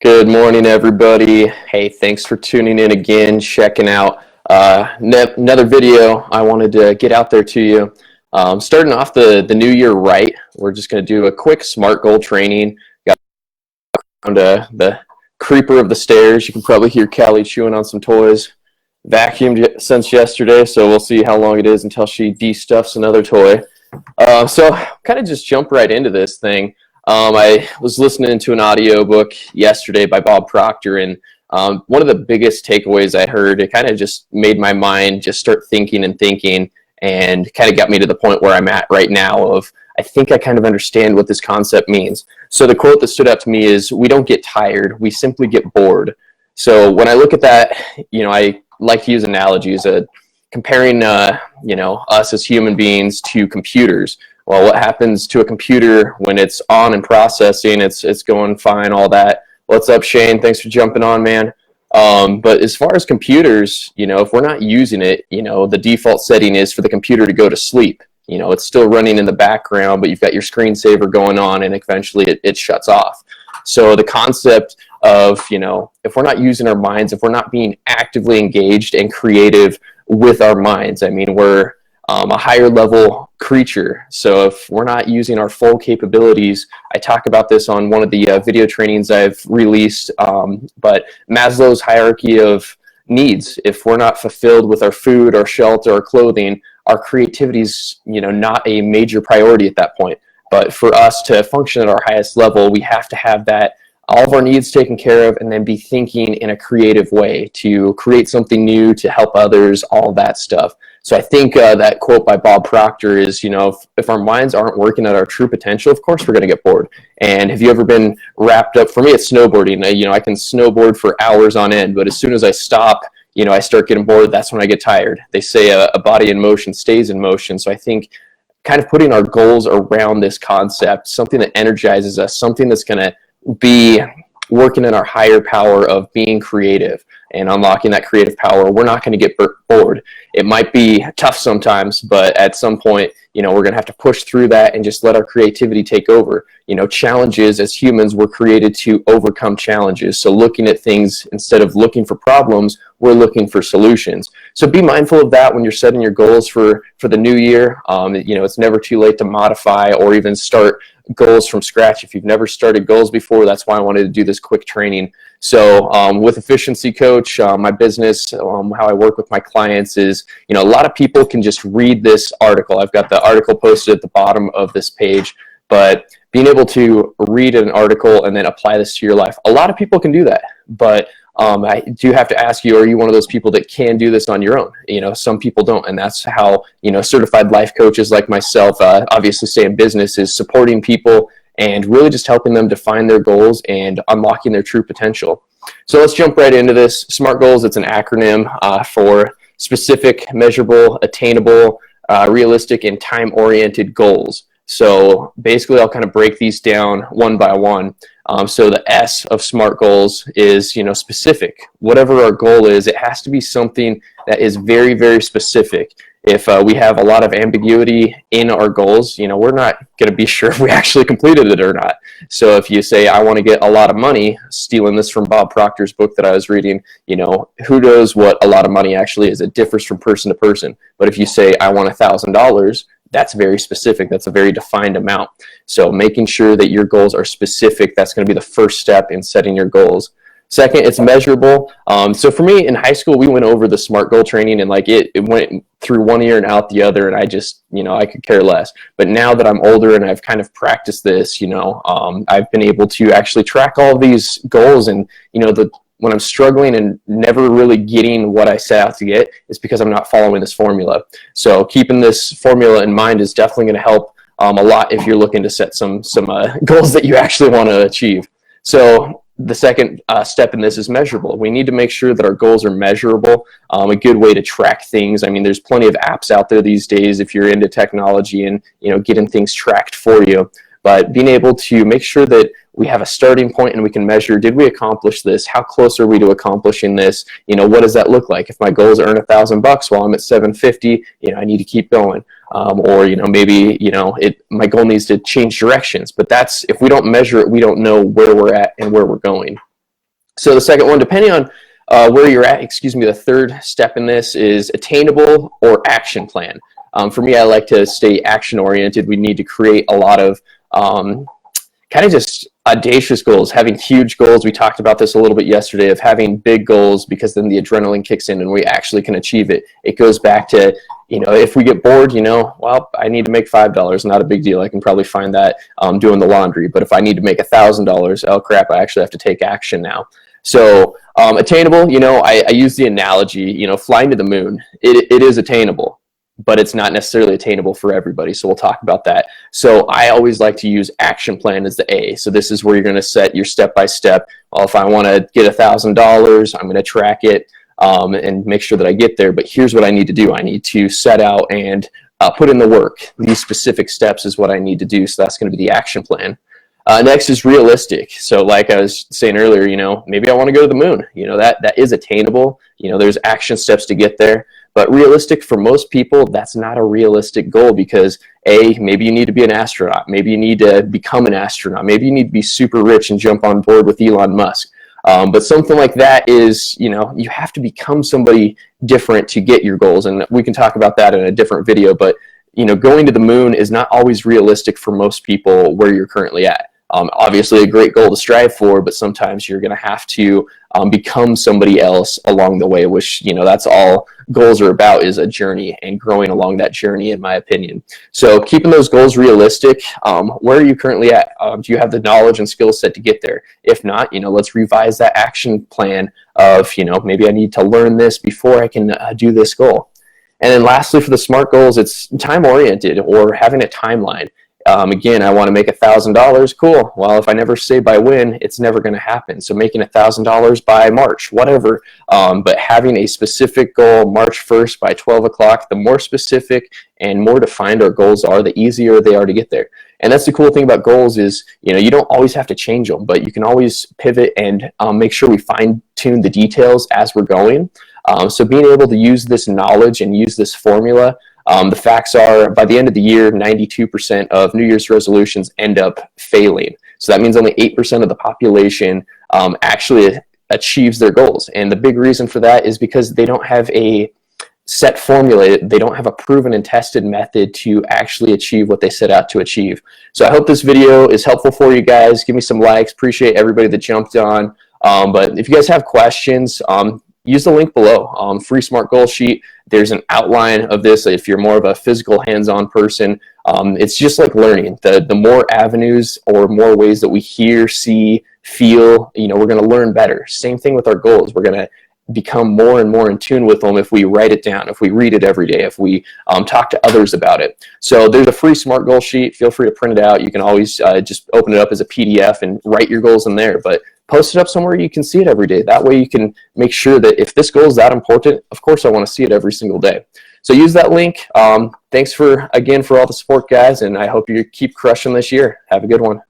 Good morning, everybody. Hey, thanks for tuning in again, checking out another video I wanted to get out there to you. Starting off the new year right, we're just going to do a quick SMART goal training. Got down to the creeper of the stairs. You can probably hear Callie chewing on some toys. Vacuumed since yesterday, so we'll see how long it is until she de-stuffs another toy. So kind of just jump right into this thing. I was listening to an audiobook yesterday by Bob Proctor, and one of the biggest takeaways I heard, it kind of just made my mind just start thinking and thinking, and kind of got me to the point where I'm at right now of, I think I kind of understand what this concept means. So the quote that stood out to me is, "We don't get tired, we simply get bored." So when I look at that, I like to use analogies, comparing, us as human beings to computers. Well, what happens to a computer when it's on and processing? It's going fine, all that. What's up, Shane? Thanks for jumping on, man. But as far as computers, if we're not using it, the default setting is for the computer to go to sleep. It's still running in the background, but you've got your screensaver going on, and eventually it shuts off. So the concept of, if we're not using our minds, if we're not being actively engaged and creative with our minds, I mean, we're a higher level creature. So if we're not using our full capabilities, I talk about this on one of the video trainings I've released, but Maslow's hierarchy of needs, if we're not fulfilled with our food, our shelter, our clothing, our creativity is, not a major priority at that point. But for us to function at our highest level, we have to have that, all of our needs taken care of, and then be thinking in a creative way to create something new, to help others, all that stuff. So I think that quote by Bob Proctor is, if our minds aren't working at our true potential, of course we're going to get bored. And have you ever been wrapped up? For me, it's snowboarding. I can snowboard for hours on end, but as soon as I stop, I start getting bored. That's when I get tired. They say a body in motion stays in motion. So I think kind of putting our goals around this concept, something that energizes us, something that's going to be working in our higher power of being creative and unlocking that creative power, we're not going to get bored. It might be tough sometimes, but at some point, we're going to have to push through that and just let our creativity take over. Challenges, as humans, we're created to overcome challenges. So looking at things, instead of looking for problems, we're looking for solutions. So be mindful of that when you're setting your goals for the new year. It's never too late to modify or even start goals from scratch. If you've never started goals before, that's why I wanted to do this quick training. So with Efficiency Coach, my business, how I work with my clients is, a lot of people can just read this article. I've got the article posted at the bottom of this page, but being able to read an article and then apply this to your life, a lot of people can do that. But I do have to ask you, are you one of those people that can do this on your own? Some people don't, and that's how, certified life coaches like myself, obviously stay in business, is supporting people and really just helping them define their goals and unlocking their true potential. So let's jump right into this. SMART goals, it's an acronym for specific, measurable, attainable, realistic, and time-oriented goals. So basically, I'll kind of break these down one by one. So the S of SMART goals is, specific. Whatever our goal is, it has to be something that is very, very specific. If we have a lot of ambiguity in our goals, we're not going to be sure if we actually completed it or not. So if you say, I want to get a lot of money, stealing this from Bob Proctor's book that I was reading, who knows what a lot of money actually is? It differs from person to person. But if you say, I want $1,000, that's very specific. That's a very defined amount. So making sure that your goals are specific, that's going to be the first step in setting your goals. Second, it's measurable. So for me in high school, we went over the SMART goal training, and it went through one ear and out the other, and I just, I could care less. But now that I'm older and I've kind of practiced this, I've been able to actually track all of these goals, and, when I'm struggling and never really getting what I set out to get, it's because I'm not following this formula. So keeping this formula in mind is definitely going to help a lot if you're looking to set some goals that you actually want to achieve. So the second step in this is measurable. We need to make sure that our goals are measurable. A good way to track things. I mean, there's plenty of apps out there these days if you're into technology and getting things tracked for you. But being able to make sure that we have a starting point and we can measure, did we accomplish this? How close are we to accomplishing this? What does that look like? If my goal is to earn $1,000 while I'm at 750, I need to keep going. Or maybe my goal needs to change directions. But that's, if we don't measure it, we don't know where we're at and where we're going. So the second one, depending on where you're at, excuse me, the third step in this is attainable or action plan. For me, I like to stay action oriented. We need to create a lot of kind of just audacious goals, having huge goals. We talked about this a little bit yesterday, of having big goals, because then the adrenaline kicks in and we actually can achieve it. It goes back to, you know, if we get bored, you know, well, I need to make $5, not a big deal. I can probably find that doing the laundry. But if I need to make $1,000, oh crap, I actually have to take action now. So attainable, you know, I use the analogy, you know, flying to the moon. It is attainable, but it's not necessarily attainable for everybody. So we'll talk about that. So I always like to use action plan as the A. So this is where you're going to set your step-by-step. Well, if I want to get $1,000, I'm going to track it and make sure that I get there. But here's what I need to do. I need to set out and put in the work. These specific steps is what I need to do. So that's going to be the action plan. Next is realistic. So like I was saying earlier, you know, maybe I want to go to the moon. You know, that is attainable. You know, there's action steps to get there. But realistic for most people, that's not a realistic goal, because maybe you need to be an astronaut. Maybe you need to become an astronaut. Maybe you need to be super rich and jump on board with Elon Musk. But something like that is, you know, you have to become somebody different to get your goals. And we can talk about that in a different video. But, you know, going to the moon is not always realistic for most people where you're currently at. Obviously a great goal to strive for, but sometimes you're going to have to become somebody else along the way, which, you know, that's all goals are about, is a journey and growing along that journey, in my opinion. So keeping those goals realistic. Where are you currently at? Do you have the knowledge and skill set to get there? If not, you know, let's revise that action plan of, you know, maybe I need to learn this before I can do this goal. And then lastly, for the SMART goals, it's time oriented, or having a timeline. Again, I want to make $1,000. Cool. Well, if I never say by when, it's never going to happen. So making $1,000 by March, whatever. But having a specific goal, March 1st by 12 o'clock, the more specific and more defined our goals are, the easier they are to get there. And that's the cool thing about goals is, you know, you don't always have to change them, but you can always pivot and make sure we fine tune the details as we're going. So being able to use this knowledge and use this formula, the facts are, by the end of the year, 92% of New Year's resolutions end up failing. So that means only 8% of the population actually achieves their goals. And the big reason for that is because they don't have a set formula. They don't have a proven and tested method to actually achieve what they set out to achieve. So I hope this video is helpful for you guys. Give me some likes. Appreciate everybody that jumped on. But if you guys have questions, use the link below, free SMART goal sheet. There's an outline of this if you're more of a physical hands-on person. It's just like learning. The more avenues or more ways that we hear, see, feel, you know, we're going to learn better. Same thing with our goals. We're going to become more and more in tune with them if we write it down, if we read it every day, if we talk to others about it. So there's a free SMART goal sheet. Feel free to print it out. You can always just open it up as a PDF and write your goals in there. But post it up somewhere you can see it every day. That way you can make sure that if this goal is that important, of course I want to see it every single day. So use that link. Thanks again for all the support, guys, and I hope you keep crushing this year. Have a good one.